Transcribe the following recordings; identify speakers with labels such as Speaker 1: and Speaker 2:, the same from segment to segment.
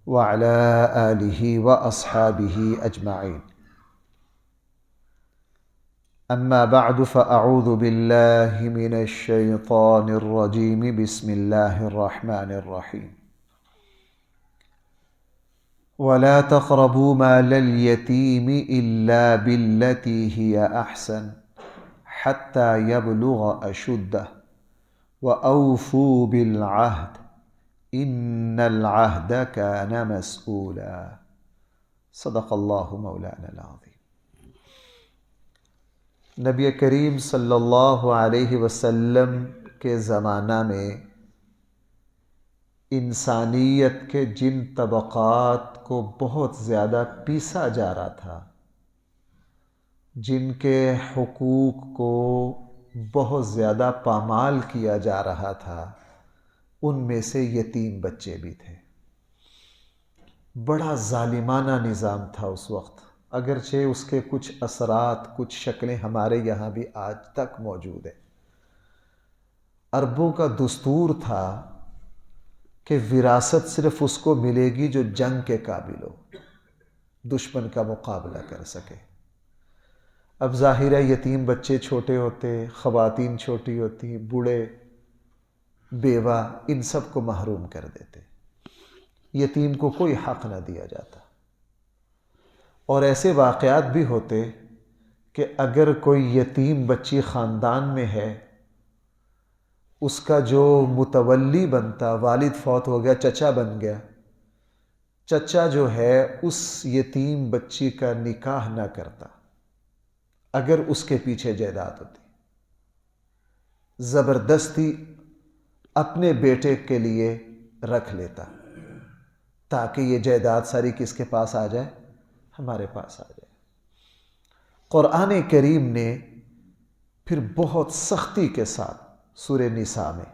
Speaker 1: وعلى آله وأصحابه أجمعين. أما بعد فأعوذ بالله من الشيطان الرجيم. بسم الله الرحمن الرحيم. ولا تقربوا مال اليتيم إلا بالتي هي أحسن حتى يبلغ أشده وأوفوا بالعهد إن العهد كان مسؤولا. صدق اللہ مولانا العظیم. نبی کریم صلی اللہ علیہ وسلم کے زمانہ میں انسانیت کے جن طبقات کو بہت زیادہ پیسا جا رہا تھا، جن کے حقوق کو بہت زیادہ پامال کیا جا رہا تھا، ان میں سے یتیم بچے بھی تھے. بڑا ظالمانہ نظام تھا اس وقت، اگرچہ اس کے کچھ اثرات، کچھ شکلیں ہمارے یہاں بھی آج تک موجود ہیں. عربوں کا دستور تھا کہ وراثت صرف اس کو ملے گی جو جنگ کے قابل ہو، دشمن کا مقابلہ کر سکے. اب ظاہر ہے یتیم بچے چھوٹے ہوتے، خواتین چھوٹی ہوتی، بوڑھے، بیوہ، ان سب کو محروم کر دیتے. یتیم کو کوئی حق نہ دیا جاتا. اور ایسے واقعات بھی ہوتے کہ اگر کوئی یتیم بچی خاندان میں ہے، اس کا جو متولی بنتا، والد فوت ہو گیا، چچا بن گیا، چچا جو ہے اس یتیم بچی کا نکاح نہ کرتا اگر اس کے پیچھے جائیداد ہوتی. زبردستی اپنے بیٹے کے لیے رکھ لیتا تاکہ یہ جائیداد ساری کس کے پاس آ جائے؟ ہمارے پاس آ جائے. قرآن کریم نے پھر بہت سختی کے ساتھ سورہ نساء میں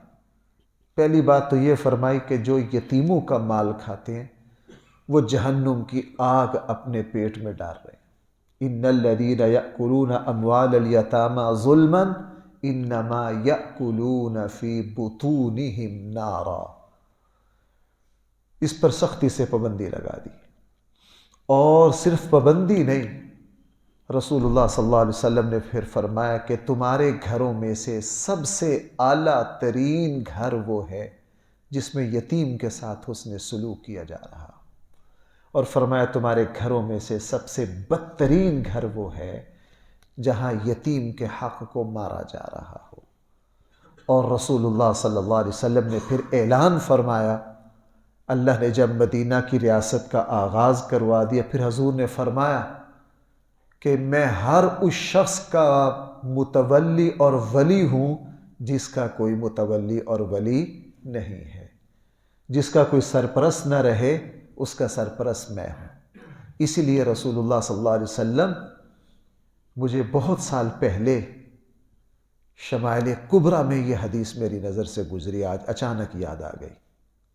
Speaker 1: پہلی بات تو یہ فرمائی کہ جو یتیموں کا مال کھاتے ہیں وہ جہنم کی آگ اپنے پیٹ میں ڈال رہے ہیں. ان الذین یأکلون اموال الیتامی ظلما انما یأکلون فی بطونہم نارا. اس پر سختی سے پابندی لگا دی. اور صرف پابندی نہیں، رسول اللہ صلی اللہ علیہ وسلم نے پھر فرمایا کہ تمہارے گھروں میں سے سب سے اعلیٰ ترین گھر وہ ہے جس میں یتیم کے ساتھ حسن سلوک کیا جا رہا. اور فرمایا تمہارے گھروں میں سے سب سے بدترین گھر وہ ہے جہاں یتیم کے حق کو مارا جا رہا ہو. اور رسول اللہ صلی اللہ علیہ وسلم نے پھر اعلان فرمایا، اللہ نے جب مدینہ کی ریاست کا آغاز کروا دیا، پھر حضور نے فرمایا کہ میں ہر اس شخص کا متولی اور ولی ہوں جس کا کوئی متولی اور ولی نہیں ہے، جس کا کوئی سرپرست نہ رہے اس کا سرپرست میں ہوں. اسی لیے رسول اللہ صلی اللہ علیہ وسلم، مجھے بہت سال پہلے شمائل کبریٰ میں یہ حدیث میری نظر سے گزری، آج اچانک یاد آ گئی.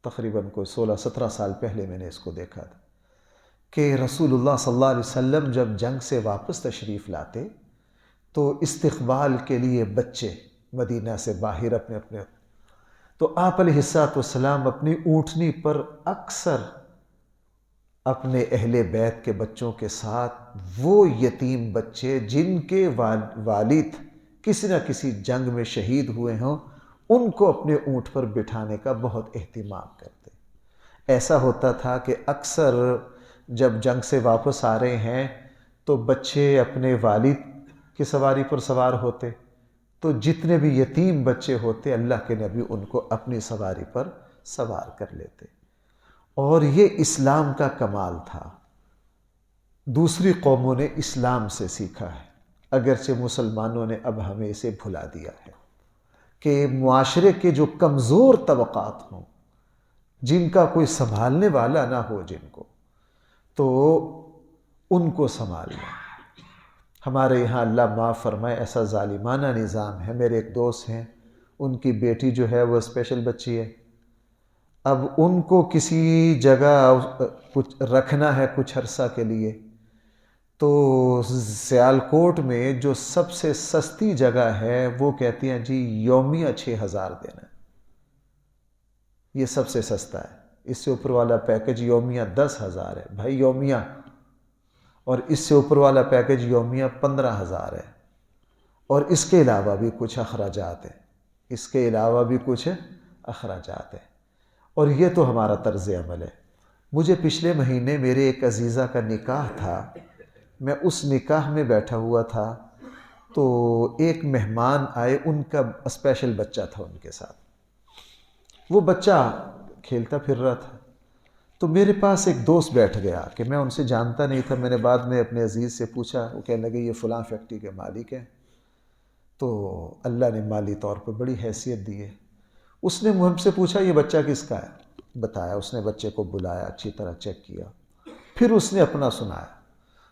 Speaker 1: تقریباً کوئی 16-17 سال پہلے میں نے اس کو دیکھا تھا کہ رسول اللہ صلی اللہ علیہ وسلم جب جنگ سے واپس تشریف لاتے تو استقبال کے لیے بچے مدینہ سے باہر اپنے تو آپ علیہ السلام اپنی اونٹنی پر اکثر اپنے اہل بیت کے بچوں کے ساتھ وہ یتیم بچے جن کے والد کسی نہ کسی جنگ میں شہید ہوئے ہوں ان کو اپنے اونٹ پر بٹھانے کا بہت اہتمام کرتے. ایسا ہوتا تھا کہ اکثر جب جنگ سے واپس آ رہے ہیں تو بچے اپنے والد کی سواری پر سوار ہوتے، تو جتنے بھی یتیم بچے ہوتے اللہ کے نبی ان کو اپنی سواری پر سوار کر لیتے. اور یہ اسلام کا کمال تھا. دوسری قوموں نے اسلام سے سیکھا ہے، اگرچہ مسلمانوں نے اب ہمیں اسے بھلا دیا ہے کہ معاشرے کے جو کمزور طبقات ہوں، جن کا کوئی سنبھالنے والا نہ ہو، جن کو تو ان کو سنبھالنا. ہمارے یہاں اللہ معاف فرمائے ایسا ظالمانہ نظام ہے. میرے ایک دوست ہیں، ان کی بیٹی جو ہے وہ اسپیشل بچی ہے. اب ان کو کسی جگہ کچھ رکھنا ہے کچھ عرصہ کے لیے، تو سیالکوٹ میں جو سب سے سستی جگہ ہے وہ کہتی ہیں جی یومیہ 6,000 دینا. یہ سب سے سستا ہے. اس سے اوپر والا پیکج یومیہ 10,000 ہے بھائی، یومیہ، اور اس سے اوپر والا پیکج یومیہ 15,000 ہے، اور اس کے علاوہ بھی کچھ اخراجات ہیں، اس کے علاوہ بھی کچھ اخراجات ہیں، اور یہ تو ہمارا طرز عمل ہے۔ مجھے پچھلے مہینے میرے ایک عزیزہ کا نکاح تھا، میں اس نکاح میں بیٹھا ہوا تھا، تو ایک مہمان آئے، ان کا اسپیشل بچہ تھا ان کے ساتھ، وہ بچہ کھیلتا پھر رہا تھا، تو میرے پاس ایک دوست بیٹھ گیا کہ میں ان سے جانتا نہیں تھا، میں نے بعد میں اپنے عزیز سے پوچھا، وہ کہنے لگے یہ فلاں فیکٹری کے مالک ہیں، تو اللہ نے مالی طور پر بڑی حیثیت دی ہے۔ اس نے مجھ سے پوچھا یہ بچہ کس کا ہے، بتایا، اس نے بچے کو بلایا، اچھی طرح چیک کیا، پھر اس نے اپنا سنایا،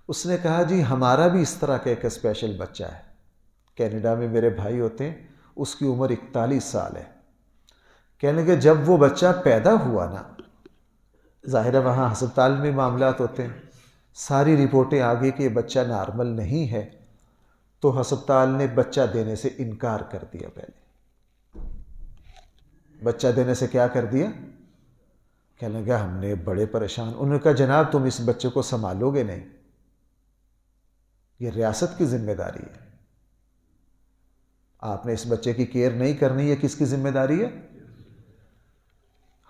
Speaker 1: اس نے کہا جی ہمارا بھی اس طرح کا ایک اسپیشل بچہ ہے، کینیڈا میں میرے بھائی ہوتے ہیں، اس کی عمر 41 سال ہے، کہنے لگے جب وہ بچہ پیدا ہوا نا، ظاہر ہے وہاں ہسپتال میں معاملات ہوتے ہیں، ساری رپورٹیں آگے کہ یہ بچہ نارمل نہیں ہے، تو ہسپتال نے بچہ دینے سے انکار کر دیا، پہلے بچہ دینے سے کیا کر دیا، کہنے لگا ہم نے بڑے پریشان، انہوں نے کہا جناب تم اس بچے کو سنبھالو گے نہیں، یہ ریاست کی ذمہ داری ہے، آپ نے اس بچے کی کیئر نہیں کرنی، یہ کس کی ذمہ داری ہے؟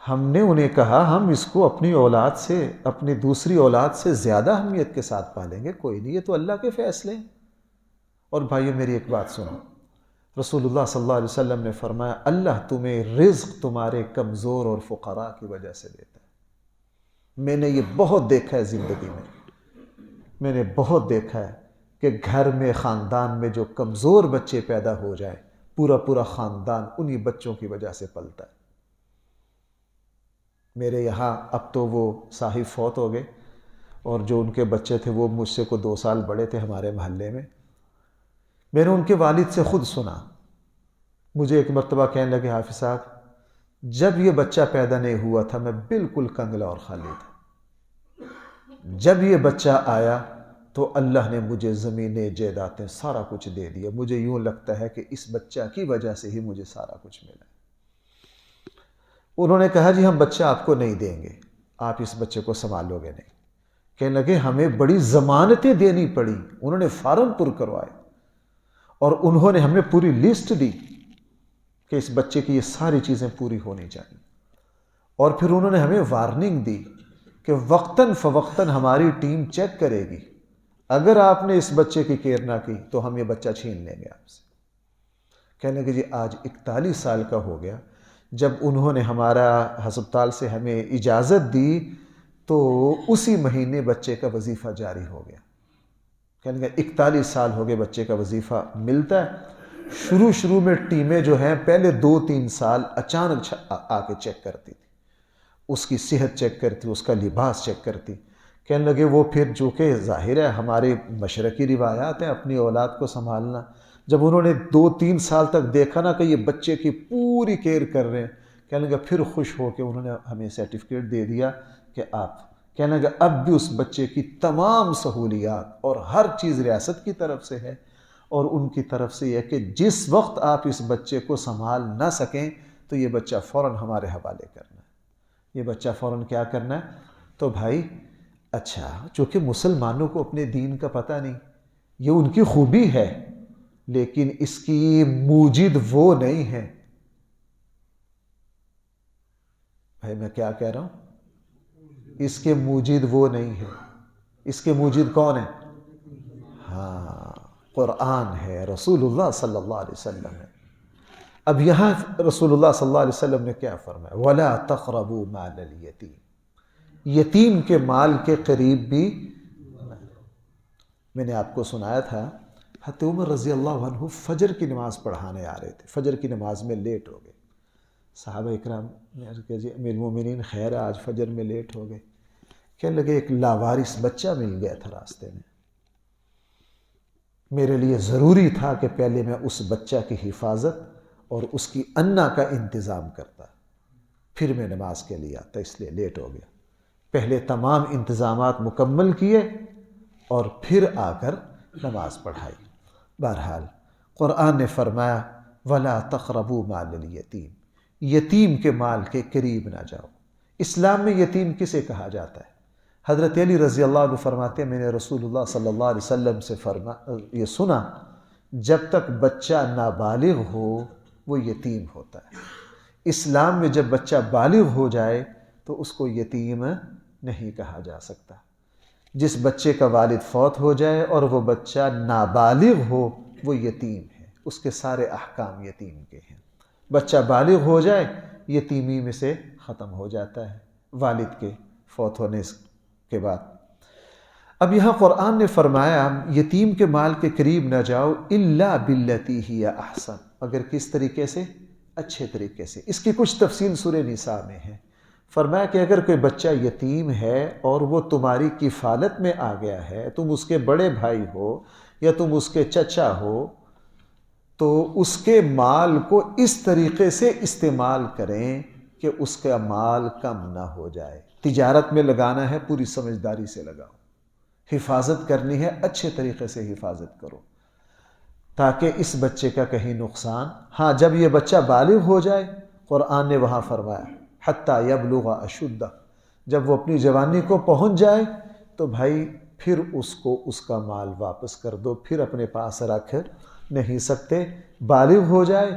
Speaker 1: ہم نے انہیں کہا ہم اس کو اپنی اولاد سے، اپنی دوسری اولاد سے زیادہ اہمیت کے ساتھ پالیں گے، کوئی نہیں، یہ تو اللہ کے فیصلے ہیں۔ اور بھائیو میری ایک بات سنو، رسول اللہ صلی اللہ علیہ وسلم نے فرمایا اللہ تمہیں رزق تمہارے کمزور اور فقراء کی وجہ سے دیتا ہے۔ میں نے یہ بہت دیکھا ہے زندگی میں نے بہت دیکھا ہے کہ گھر میں، خاندان میں جو کمزور بچے پیدا ہو جائیں، پورا خاندان انہی بچوں کی وجہ سے پلتا ہے۔ میرے یہاں اب تو وہ صاحب فوت ہو گئے، اور جو ان کے بچے تھے وہ مجھ سے کو 2 سال بڑے تھے، ہمارے محلے میں نے ان کے والد سے خود سنا، مجھے ایک مرتبہ کہنے لگے حافظ صاحب جب یہ بچہ پیدا نہیں ہوا تھا میں بالکل کنگلا اور خالی تھا، جب یہ بچہ آیا تو اللہ نے مجھے زمینیں، جائیدادیں، سارا کچھ دے دیا، مجھے یوں لگتا ہے کہ اس بچہ کی وجہ سے ہی مجھے سارا کچھ ملا۔ انہوں نے کہا جی ہم بچہ آپ کو نہیں دیں گے، آپ اس بچے کو سنبھالو گے نہیں، کہنے لگے ہمیں بڑی ضمانتیں دینی پڑی، انہوں نے فارم پر کروائے، اور انہوں نے ہمیں پوری لسٹ دی کہ اس بچے کی یہ ساری چیزیں پوری ہونی چاہیے، اور پھر انہوں نے ہمیں وارننگ دی کہ وقتاً فوقتاً ہماری ٹیم چیک کرے گی، اگر آپ نے اس بچے کی کیئر نہ کی تو ہم یہ بچہ چھین لیں گے آپ سے۔ کہنے لگے جی آج 41 سال کا ہو گیا، جب انہوں نے ہمارا ہسپتال سے ہمیں اجازت دی تو اسی مہینے بچے کا وظیفہ جاری ہو گیا۔ کہنے لگے 41 سال ہو گئے بچے کا وظیفہ ملتا ہے۔ شروع میں ٹیمیں جو ہیں پہلے 2-3 سال اچانک آ کے چیک کرتی تھی، اس کی صحت چیک کرتی، اس کا لباس چیک کرتی، کہنے لگے وہ پھر جو کہ ظاہر ہے ہمارے مشرقی روایات ہیں اپنی اولاد کو سنبھالنا، جب انہوں نے 2-3 سال تک دیکھا نا کہ یہ بچے کی پوری کیئر کر رہے ہیں، کہنے لگا پھر خوش ہو کے انہوں نے ہمیں سرٹیفکیٹ دے دیا کہ آپ، کہنے لگا اب بھی اس بچے کی تمام سہولیات اور ہر چیز ریاست کی طرف سے ہے، اور ان کی طرف سے یہ کہ جس وقت آپ اس بچے کو سنبھال نہ سکیں تو یہ بچہ فوراً ہمارے حوالے کرنا ہے، یہ بچہ فوراً کیا کرنا ہے۔ تو بھائی اچھا، چونکہ مسلمانوں کو اپنے دین کا پتہ نہیں، یہ ان کی خوبی ہے، لیکن اس کی موجد وہ نہیں ہے۔ بھائی میں کیا کہہ رہا ہوں، اس کے موجد وہ نہیں ہے، اس کے موجد کون ہے؟ ہاں، قرآن ہے، رسول اللہ صلی اللہ علیہ وسلم ہے۔ اب یہاں رسول اللہ صلی اللہ علیہ وسلم نے کیا فرمایا؟ وَلَا تَقْرَبُوا مَالَ الْيَتِيمِ، یتیم کے مال کے قریب بھی۔ میں نے آپ کو سنایا تھا حضرت عمر رضی اللہ عنہ فجر کی نماز پڑھانے آ رہے تھے، فجر کی نماز میں لیٹ ہو گئے، صحابہ اکرام نے عرض کیا جی امیر المومنین خیر ہے آج فجر میں لیٹ ہو گئے، کہنے لگے ایک لاوارث بچہ مل گیا تھا راستے میں، میرے لیے ضروری تھا کہ پہلے میں اس بچہ کی حفاظت اور اس کی انا کا انتظام کرتا، پھر میں نماز کے لیے آتا، اس لیے لیٹ ہو گیا۔ پہلے تمام انتظامات مکمل کیے اور پھر آ کر نماز پڑھائی۔ بہرحال قرآن نے فرمایا وَلَا تَقْرَبُوا مَالَ الْيَتِيمِ، یتیم کے مال کے قریب نہ جاؤ۔ اسلام میں یتیم کسے کہا جاتا ہے؟ حضرت علی رضی اللہ عنہ فرماتے ہیں میں نے رسول اللہ صلی اللہ علیہ وسلم سے یہ سنا، جب تک بچہ نابالغ ہو وہ یتیم ہوتا ہے، اسلام میں جب بچہ بالغ ہو جائے تو اس کو یتیم نہیں کہا جا سکتا۔ جس بچے کا والد فوت ہو جائے اور وہ بچہ نابالغ ہو وہ یتیم ہے، اس کے سارے احکام یتیم کے ہیں۔ بچہ بالغ ہو جائے یتیمی میں سے ختم ہو جاتا ہے والد کے فوت ہونے کے بعد۔ اب یہاں قرآن نے فرمایا یتیم کے مال کے قریب نہ جاؤ الا باللتی ہی احسن، مگر کس طریقے سے؟ اچھے طریقے سے۔ اس کی کچھ تفصیل سورہ نساء میں ہے۔ فرمایا کہ اگر کوئی بچہ یتیم ہے اور وہ تمہاری کفالت میں آ گیا ہے، تم اس کے بڑے بھائی ہو یا تم اس کے چچا ہو، تو اس کے مال کو اس طریقے سے استعمال کریں کہ اس کا مال کم نہ ہو جائے۔ تجارت میں لگانا ہے پوری سمجھداری سے لگاؤ، حفاظت کرنی ہے اچھے طریقے سے حفاظت کرو تاکہ اس بچے کا کہیں نقصان۔ ہاں جب یہ بچہ بالغ ہو جائے، قرآن نے وہاں فرمایا حتیٰ یبلغ اشدہ، جب وہ اپنی جوانی کو پہنچ جائے تو بھائی پھر اس کو اس کا مال واپس کر دو، پھر اپنے پاس رکھ نہیں سکتے۔ بالغ ہو جائے،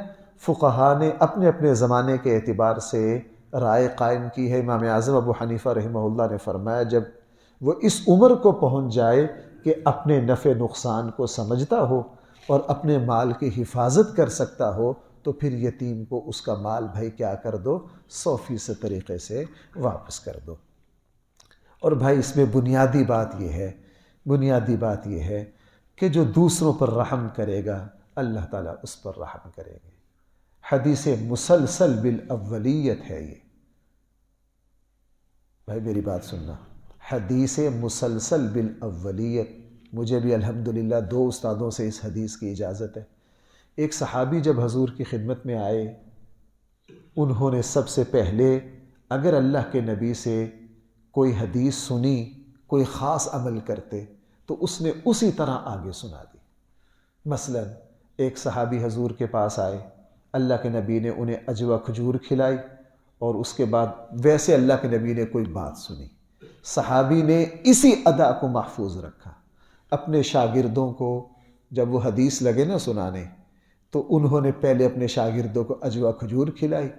Speaker 1: فقہا نے اپنے اپنے زمانے کے اعتبار سے رائے قائم کی ہے۔ امام اعظم ابو حنیفہ رحمہ اللہ نے فرمایا جب وہ اس عمر کو پہنچ جائے کہ اپنے نفع نقصان کو سمجھتا ہو اور اپنے مال کی حفاظت کر سکتا ہو تو پھر یتیم کو اس کا مال بھائی کیا کر دو، 100% طریقے سے واپس کر دو۔ اور بھائی اس میں بنیادی بات یہ ہے کہ جو دوسروں پر رحم کرے گا اللہ تعالیٰ اس پر رحم کرے گے۔ حدیث مسلسل بالاولیت ہے یہ، بھائی میری بات سننا، حدیث مسلسل بالاولیت۔ مجھے بھی الحمدللہ 2 استادوں سے اس حدیث کی اجازت ہے۔ ایک صحابی جب حضور کی خدمت میں آئے، انہوں نے سب سے پہلے اگر اللہ کے نبی سے کوئی حدیث سنی، کوئی خاص عمل کرتے تو اس نے اسی طرح آگے سنا دی۔ مثلا ایک صحابی حضور کے پاس آئے، اللہ کے نبی نے انہیں عجوہ کھجور کھلائی اور اس کے بعد ویسے اللہ کے نبی نے کوئی بات سنی، صحابی نے اسی ادا کو محفوظ رکھا۔ اپنے شاگردوں کو جب وہ حدیث لگے نا سنانے تو انہوں نے پہلے اپنے شاگردوں کو عجوہ کھجور کھلائی،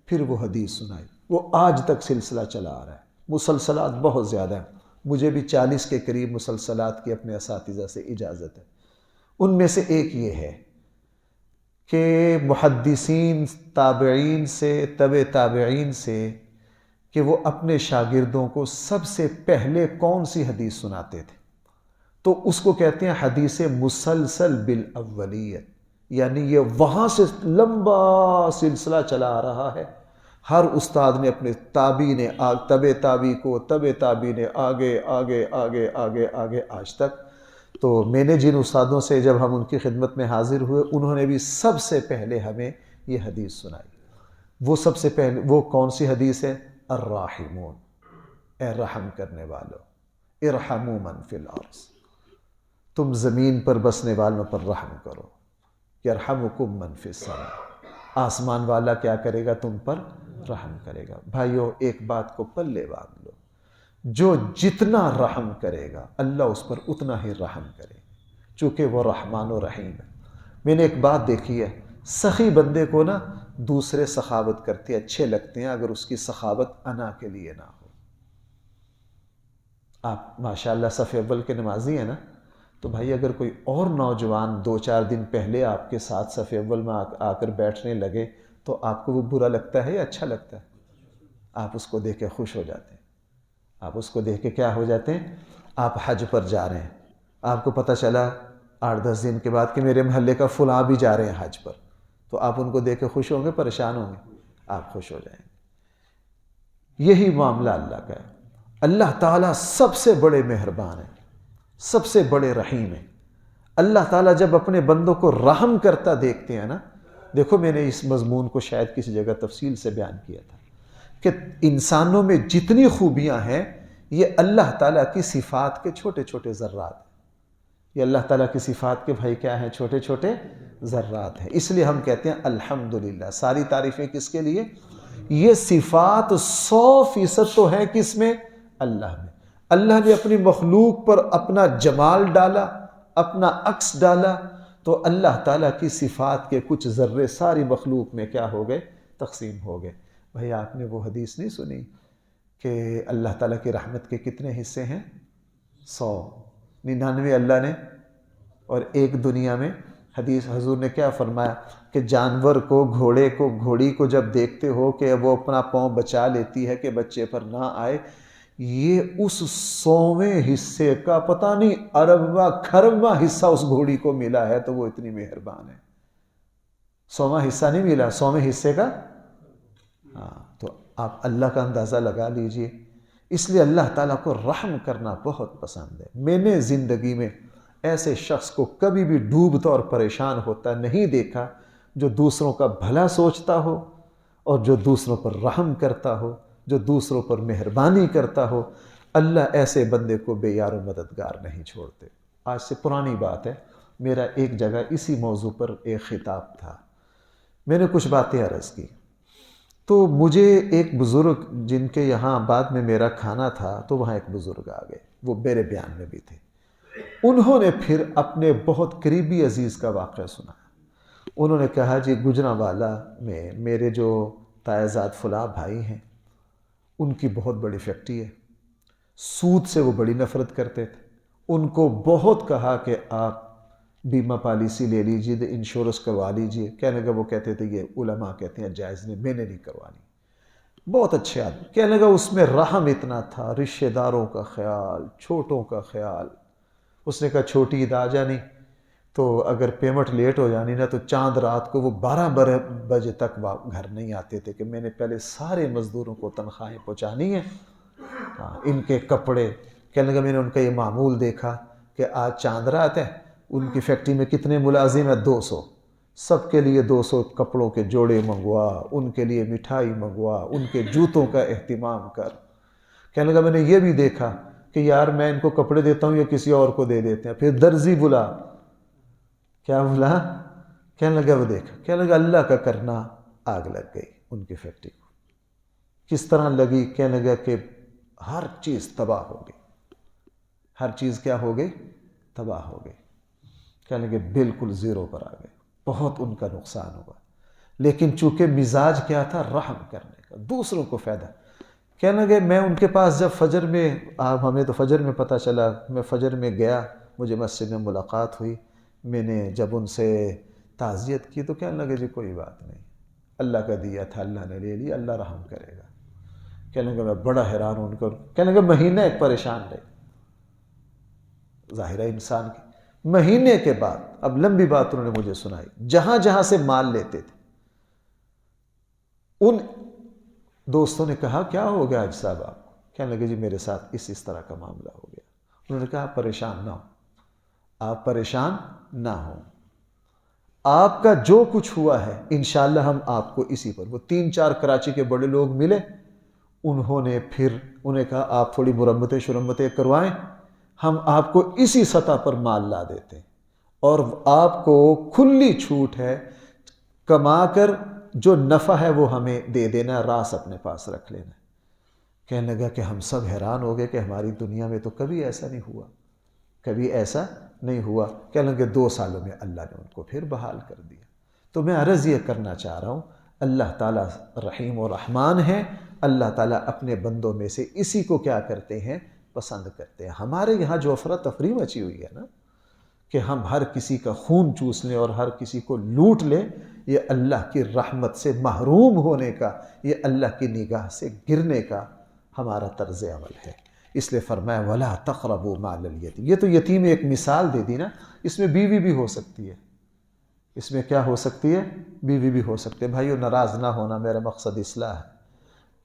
Speaker 1: پھر وہ حدیث سنائی۔ وہ آج تک سلسلہ چلا آ رہا ہے، مسلسلات بہت زیادہ ہیں۔ مجھے بھی 40 کے قریب مسلسلات کی اپنے اساتذہ سے اجازت ہے۔ ان میں سے ایک یہ ہے کہ محدثین تابعین سے، تبع تابعین سے، کہ وہ اپنے شاگردوں کو سب سے پہلے کون سی حدیث سناتے تھے، تو اس کو کہتے ہیں حدیث مسلسل بالاولیت، یعنی یہ وہاں سے لمبا سلسلہ چلا آ رہا ہے۔ ہر استاد نے اپنے تابعی نے تبع تابعی کو، تبع تابعی نے آگے آگے آگے آگے آگے آج تک۔ تو میں نے جن استادوں سے جب ہم ان کی خدمت میں حاضر ہوئے، انہوں نے بھی سب سے پہلے ہمیں یہ حدیث سنائی۔ وہ سب سے پہلے وہ کون سی حدیث ہے؟ الراحمون، اے رحم کرنے والو، ارحموا من فی الارض، تم زمین پر بسنے والوں پر رحم کرو، یرحمکم من فی السماء، آسمان والا کیا کرے گا؟ تم پر رحم کرے گا۔ بھائیو ایک بات کو پلے باندھ لو، جو جتنا رحم کرے گا اللہ اس پر اتنا ہی رحم کرے گا، چونکہ وہ رحمان و رحیم ہے۔ میں نے ایک بات دیکھی ہے، سخی بندے کو نا دوسرے سخاوت کرتے اچھے لگتے ہیں اگر اس کی سخاوت انا کے لیے نہ ہو۔ آپ ماشاءاللہ صف اول کے نمازی ہیں نا، تو بھائی اگر کوئی اور نوجوان 2-4 دن پہلے آپ کے ساتھ صف اول میں آ کر بیٹھنے لگے تو آپ کو وہ برا لگتا ہے یا اچھا لگتا ہے؟ آپ اس کو دیکھ کے خوش ہو جاتے ہیں۔ آپ اس کو دیکھ کے کیا ہو جاتے ہیں؟ آپ حج پر جا رہے ہیں، آپ کو پتہ چلا 8-10 دن کے بعد کہ میرے محلے کا فلاں بھی جا رہے ہیں حج پر، تو آپ ان کو دیکھ کے خوش ہوں گے، پریشان ہوں گے؟ آپ خوش ہو جائیں گے۔ یہی معاملہ اللہ کا ہے۔ اللہ تعالیٰ سب سے بڑے مہربان ہیں، سب سے بڑے رحیم ہیں۔ اللہ تعالیٰ جب اپنے بندوں کو رحم کرتا دیکھتے ہیں نا، دیکھو میں نے اس مضمون کو شاید کسی جگہ تفصیل سے بیان کیا تھا کہ انسانوں میں جتنی خوبیاں ہیں یہ اللہ تعالیٰ کی صفات کے چھوٹے چھوٹے ذرات ہیں۔ یہ اللہ تعالیٰ کی صفات کے بھائی کیا ہیں؟ چھوٹے چھوٹے ذرات ہیں۔ اس لیے ہم کہتے ہیں الحمدللہ، ساری تعریفیں کس کے لیے؟ یہ صفات 100% تو ہے کس میں؟ اللہ میں۔ اللہ نے اپنی مخلوق پر اپنا جمال ڈالا، اپنا عکس ڈالا، تو اللہ تعالیٰ کی صفات کے کچھ ذرے ساری مخلوق میں کیا ہو گئے؟ تقسیم ہو گئے۔ بھائی آپ نے وہ حدیث نہیں سنی کہ اللہ تعالیٰ کی رحمت کے کتنے حصے ہیں؟ 100، 99 اللہ نے اور ایک دنیا میں۔ حدیث حضور نے کیا فرمایا کہ جانور کو، گھوڑے کو، گھوڑی کو جب دیکھتے ہو کہ وہ اپنا پاؤں بچا لیتی ہے کہ بچے پر نہ آئے، یہ اس 100ویں حصے کا پتہ نہیں اربواں کھربواں حصہ اس گھوڑی کو ملا ہے، تو وہ اتنی مہربان ہے۔ 100واں حصہ نہیں ملا، 100ویں حصے کا۔ ہاں، تو آپ اللہ کا اندازہ لگا لیجئے۔ اس لیے اللہ تعالیٰ کو رحم کرنا بہت پسند ہے۔ میں نے زندگی میں ایسے شخص کو کبھی بھی ڈوبتا اور پریشان ہوتا نہیں دیکھا جو دوسروں کا بھلا سوچتا ہو اور جو دوسروں پر رحم کرتا ہو، جو دوسروں پر مہربانی کرتا ہو۔ اللہ ایسے بندے کو بے یار و مددگار نہیں چھوڑتے۔ آج سے پرانی بات ہے، میرا ایک جگہ اسی موضوع پر ایک خطاب تھا، میں نے کچھ باتیں عرض کی، تو مجھے ایک بزرگ جن کے یہاں بعد میں میرا کھانا تھا، تو وہاں ایک بزرگ آ گئے، وہ میرے بیان میں بھی تھے۔ انہوں نے پھر اپنے بہت قریبی عزیز کا واقعہ سنا۔ انہوں نے کہا جی گجرانوالہ میں میرے جو تائزاد فلاں بھائی ہیں، ان کی بہت بڑی فیکٹری ہے، سود سے وہ بڑی نفرت کرتے تھے۔ ان کو بہت کہا کہ آپ بیمہ پالیسی لے لیجیے، انشورنس کروا لیجیے، کہنے لگا وہ کہتے تھے یہ علماء کہتے ہیں جائز نہیں، میں نے نہیں کروانی۔ بہت اچھے آدمی، کہنے لگا اس میں رحم اتنا تھا، رشتہ داروں کا خیال، چھوٹوں کا خیال۔ اس نے کہا چھوٹی عید آ جانی تو اگر پیمنٹ لیٹ ہو جانی نا تو چاند رات کو وہ 12 بجے تک گھر نہیں آتے تھے کہ میں نے پہلے سارے مزدوروں کو تنخواہیں پہنچانی ہیں، ہاں ان کے کپڑے۔ کہنے لگا میں نے ان کا یہ معمول دیکھا کہ آج چاند رات ہے، ان کی فیکٹری میں کتنے ملازم ہیں؟ 200، سب کے لیے 200 کپڑوں کے جوڑے منگوا، ان کے لیے مٹھائی منگوا، ان کے جوتوں کا اہتمام کر۔ کہنے لگا میں نے یہ بھی دیکھا کہ یار میں ان کو کپڑے دیتا ہوں یا کسی اور کو دے دیتے ہیں، پھر درزی بلا۔ کیا بلا؟ کہنے لگا وہ دیکھا، کہنے لگا اللہ کا کرنا آگ لگ گئی ان کی فیکٹری کو۔ کس طرح لگی؟ کہنے لگا کہ ہر چیز تباہ ہو گئی، ہر چیز کیا ہو گئی؟ تباہ ہو گئی۔ کہنے لگے بالکل زیرو پر آ گئے، بہت ان کا نقصان ہوا۔ لیکن چونکہ مزاج کیا تھا؟ رحم کرنے کا، دوسروں کو فائدہ۔ کہنے لگے میں ان کے پاس جب فجر میں، ہمیں تو فجر میں پتہ چلا، میں فجر میں گیا، مجھے مسجد میں ملاقات ہوئی، میں نے جب ان سے تعزیت کی تو کہنے لگے جی کوئی بات نہیں، اللہ کا دیا تھا، اللہ نے لے لیا، اللہ رحم کرے گا۔ کہنے لگا میں بڑا حیران ہوں ان کو۔ کہنے لگا مہینہ ایک پریشان رہے، ظاہر ہے انسان کی۔ مہینے کے بعد، اب لمبی بات انہوں نے مجھے سنائی، جہاں جہاں سے مال لیتے تھے، ان دوستوں نے کہا کیا ہو گیا حاج صاحب آپ کو؟ کہنے لگے جی میرے ساتھ اس طرح کا معاملہ ہو گیا۔ انہوں نے کہا آپ پریشان نہ ہو، آپ پریشان نہ ہوں، آپ کا جو کچھ ہوا ہے انشاءاللہ ہم آپ کو اسی پر۔ وہ 3-4 کراچی کے بڑے لوگ ملے، انہوں نے پھر انہیں کہا آپ تھوڑی مرمتیں شرمتیں کروائیں، ہم آپ کو اسی سطح پر مال لا دیتے ہیں، اور آپ کو کھلی چھوٹ ہے، کما کر جو نفع ہے وہ ہمیں دے دینا، راس اپنے پاس رکھ لینا۔ کہنے لگا کہ ہم سب حیران ہو گئے کہ ہماری دنیا میں تو کبھی ایسا نہیں ہوا، کبھی ایسا نہیں ہوا۔ کہنے لگے 2 سالوں میں اللہ نے ان کو پھر بحال کر دیا۔ تو میں عرض یہ کرنا چاہ رہا ہوں، اللہ تعالیٰ رحیم و رحمان ہے، اللہ تعالیٰ اپنے بندوں میں سے اسی کو کیا کرتے ہیں؟ پسند کرتے ہیں۔ ہمارے یہاں جو افراتفری مچی ہوئی ہے نا کہ ہم ہر کسی کا خون چوس لیں اور ہر کسی کو لوٹ لیں، یہ اللہ کی رحمت سے محروم ہونے کا، یہ اللہ کی نگاہ سے گرنے کا ہمارا طرز عمل ہے۔ اس لیے فرمایا وَلَا تَقْرَبُوا مَالَ الْيَتِيمِ۔ یہ تو یتیم ایک مثال دے دی نا، اس میں بیوی بھی ہو سکتی ہے، اس میں کیا ہو سکتی ہے؟ بیوی بھی ہو سکتے ہیں۔ بھائیو ناراض نہ ہونا، میرا مقصد اصلاح ہے۔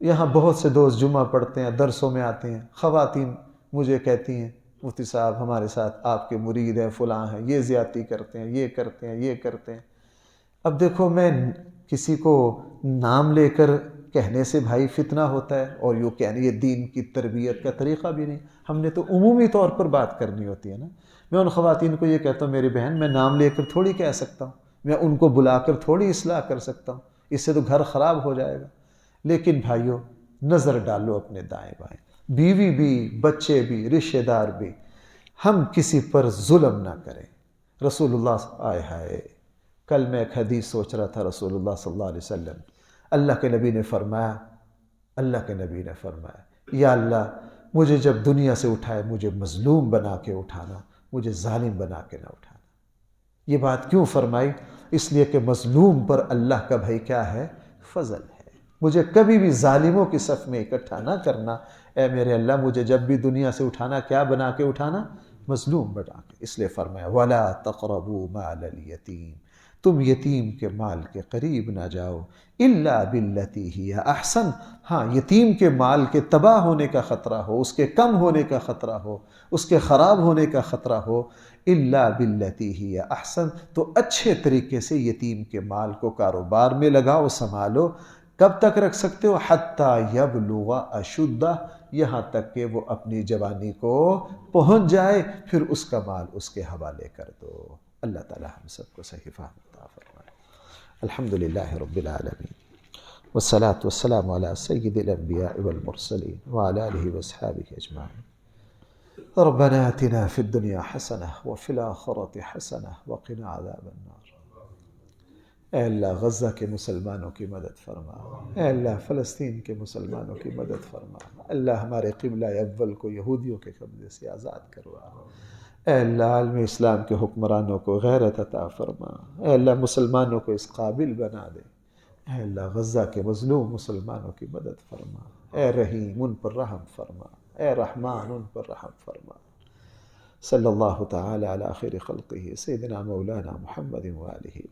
Speaker 1: یہاں بہت سے دوست جمعہ پڑھتے ہیں، درسوں میں آتے ہیں، خواتین مجھے کہتی ہیں مفتی صاحب ہمارے ساتھ آپ کے مرید ہیں، فلاں ہیں، یہ زیادتی کرتے ہیں، یہ کرتے ہیں، یہ کرتے ہیں۔ اب دیکھو میں کسی کو نام لے کر کہنے سے بھائی فتنہ ہوتا ہے، اور یوں کہنے یہ دین کی تربیت کا طریقہ بھی نہیں۔ ہم نے تو عمومی طور پر بات کرنی ہوتی ہے نا۔ میں ان خواتین کو یہ کہتا ہوں میری بہن میں نام لے کر تھوڑی کہہ سکتا ہوں، میں ان کو بلا کر تھوڑی اصلاح کر سکتا ہوں، اس سے تو گھر خراب ہو جائے گا۔ لیکن بھائیوں نظر ڈالو اپنے دائیں بائیں، بیوی بھی، بچے بھی، رشتہ دار بھی، ہم کسی پر ظلم نہ کریں۔ رسول اللہ آئے ہائے، کل میں ایک حدیث سوچ رہا تھا، رسول اللہ صلی اللہ علیہ وسلم، اللہ کے نبی نے فرمایا، یا اللہ مجھے جب دنیا سے اٹھائے مجھے مظلوم بنا کے اٹھانا، مجھے ظالم بنا کے نہ اٹھانا۔ یہ بات کیوں فرمائی؟ اس لیے کہ مظلوم پر اللہ کا بھائی کیا ہے؟ فضل ہے۔ مجھے کبھی بھی ظالموں کی صف میں اکٹھا نہ کرنا، اے میرے اللہ مجھے جب بھی دنیا سے اٹھانا کیا بنا کے اٹھانا؟ مظلوم بنا کے۔ اس لیے فرمایا وَلَا تَقْرَبُوا مَالَ الْيَتِيمِ، تم یتیم کے مال کے قریب نہ جاؤ، إِلَّا بِالَّتِي هِيَ أَحْسَنُ، ہاں یتیم کے مال کے تباہ ہونے کا خطرہ ہو، اس کے کم ہونے کا خطرہ ہو، اس کے خراب ہونے کا خطرہ ہو، إِلَّا بِالَّتِي هِيَ أَحْسَنُ، تو اچھے طریقے سے یتیم کے مال کو کاروبار میں لگاؤ، سنبھالو۔ کب تک رکھ سکتے ہو؟ حَتَّى يَبْلُغَ أَشُدَّهُ، یہاں تک کہ وہ اپنی جوانی کو پہنچ جائے، پھر اس کا مال اس کے حوالے کر دو۔ اللہ تعالی ہم سب کو صحیح فہم عطا فرمائے۔ الحمدللہ رب العالمین، والصلاة والسلام على سید الانبیاء والمرسلین وعلى آلہ واصحابہ اجمعین۔ ربنا آتنا فی الدنیا حسنہ وفی الآخرۃ حسنہ وقنا عذاب النار۔ اے اللہ غزہ کے مسلمانوں کی مدد فرما، اے اللہ فلسطین کے مسلمانوں کی مدد فرما، اللہ ہمارے قبلہ اول کو یہودیوں کے قبضے سے آزاد کروا، اے اللہ عالم اسلام کے حکمرانوں کو غیرت عطا فرما، اے اللہ مسلمانوں کو اس قابل بنا دے، اے اللہ غزہ کے مظلوم مسلمانوں کی مدد فرما، اے رحیم ان پر رحم فرما، اے رحمان ان پر رحم فرما۔ صلی اللہ تعالی علی خیر خلقہ سیدنا مولانا محمد وآلہ وسلم۔